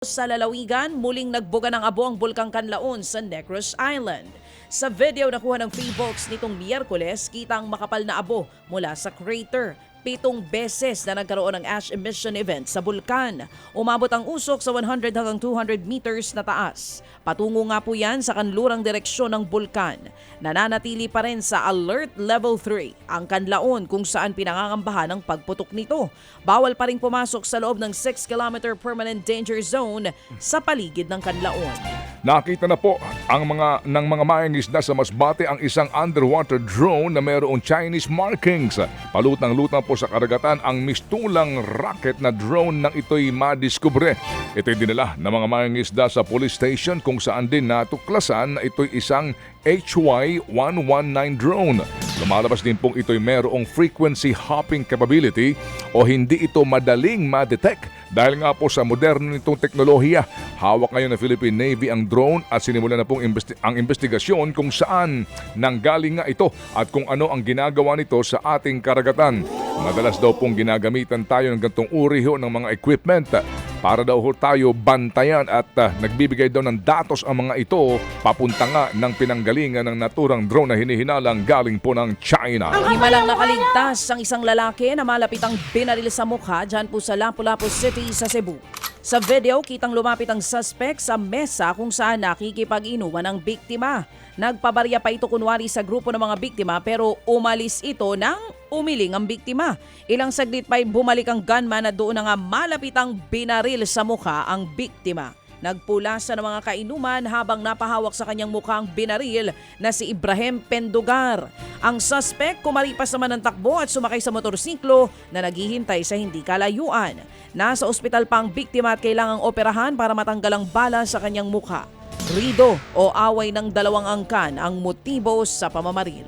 Sa lalawigan, muling nagbuga ng abo ang Bulkang Kanlaon sa Negros Island. Sa video nakuha ng Freebox nitong Miyerkules, kita ang makapal na abo mula sa crater. 7 beses na nagkaroon ng ash emission event sa bulkan. Umabot ang usok sa 100 hanggang 200 meters na taas. Patungo nga po yan sa kanlurang direksyon ng bulkan. Nananatili pa rin sa Alert Level 3 ang Kanlaon kung saan pinangangambahan ang pagputok nito. Bawal pa rin pumasok sa loob ng 6-kilometer permanent danger zone sa paligid ng Kanlaon. Nakita na po ng mga mangingisda sa Masbate ang isang underwater drone na mayroong Chinese markings. Palutang-lutang po sa karagatan ang mistulang rocket na drone nang ito'y madiskubre. Ito'y dinala ng mga mangingisda sa police station kung saan din natuklasan na ito'y isang HY-119 drone. Lumalabas din pong ito'y mayroong frequency hopping capability o hindi ito madaling ma-detect dahil nga po sa moderno nitong teknolohiya. Hawak ngayon ng Philippine Navy ang drone at sinimulan na pong ang investigasyon kung saan nanggaling nga ito at kung ano ang ginagawa nito sa ating karagatan. Madalas daw pong ginagamitan tayo ng ganitong uri ng mga equipment para daw tayo bantayan at nagbibigay daw ng datos ang mga ito papunta nga ng pinanggalingan ng naturang drone na hinihinalang galing po ng China. Himalang nakaligtas ang isang lalaki na malapitang binaril sa mukha dyan po sa Lapu-Lapu City sa Cebu. Sa video, kitang lumapit ang suspect sa mesa kung saan nakikipag-inuman ang biktima. Nagpabarya pa ito kunwari sa grupo ng mga biktima pero umalis ito nang umiling ang biktima. Ilang saglit pa bumalik ang gunman at doon na nga malapitang binaril sa mukha ang biktima. Nagpulasa ng mga kainuman habang napahawak sa kanyang mukhang binaril na si Ibrahim Pendugar. Ang suspect kumaripas naman ng takbo at sumakay sa motorsiklo na naghihintay sa hindi kalayuan. Nasa ospital pa ang biktima at kailangang operahan para matanggal ang bala sa kanyang mukha. Rido o away ng dalawang angkan ang motibo sa pamamaril.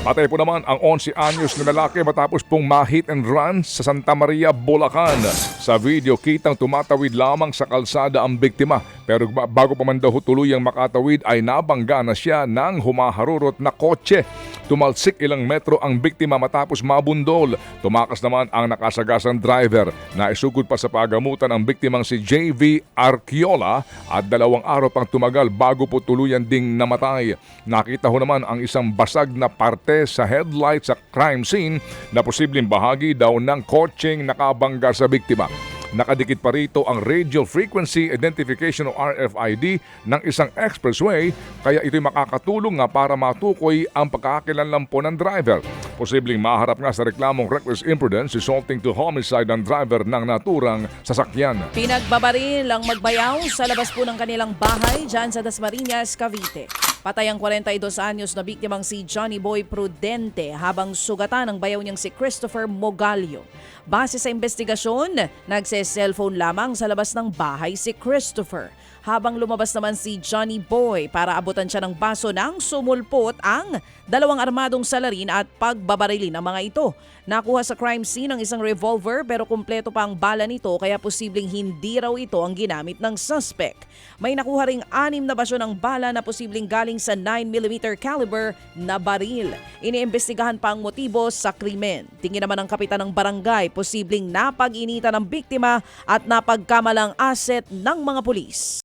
Patay po naman ang 11 anyos na lalaki matapos pong ma-hit and run sa Santa Maria, Bulacan. Sa video, kitang tumatawid lamang sa kalsada ang biktima. Pero bago pa man daw tuluyang makatawid ay nabangga na siya ng humaharurot na kotse. Tumalsik ilang metro ang biktima matapos mabundol. Tumakas naman ang nakasagasang driver. Naisugod pa sa pagamutan ang biktimang si JV Arquiola at 2 araw pang tumagal bago po tuluyan ding namatay. Nakita ho naman ang isang basag na parte sa headlight sa crime scene na posibleng bahagi daw ng kotseng nakabangga sa biktima. Nakadikit pa rito ang Radio Frequency Identification o RFID ng isang expressway kaya ito'y makakatulong nga para matukoy ang pagkakakilanlan po ng driver. Posibleng maharap nga sa reklamong reckless imprudence resulting to homicide ang driver ng naturang sasakyan. Pinagbabaril ang magbayaw sa labas po ng kanilang bahay dyan sa Dasmariñas, Cavite. Patay ang 42 anyos na biktimang si Johnny Boy Prudente habang sugatan ang bayaw niyang si Christopher Mogalio. Base sa investigasyon, nagse-cellphone lamang sa labas ng bahay si Christopher. Habang lumabas naman si Johnny Boy para abutan siya ng baso nang sumulpot ang 2 armadong salarin at pagbabarilin ng mga ito. Nakuha sa crime scene ang isang revolver pero kumpleto pa ang bala nito kaya posibleng hindi raw ito ang ginamit ng suspect. May nakuha ring 6 na basyo ng bala na posibleng galing sa 9mm caliber na baril. Iniimbestigahan pa ang motibo sa krimen. Tingin naman ng kapitan ng barangay, posibleng napag-initan ng biktima at napagkamalang asset ng mga pulis.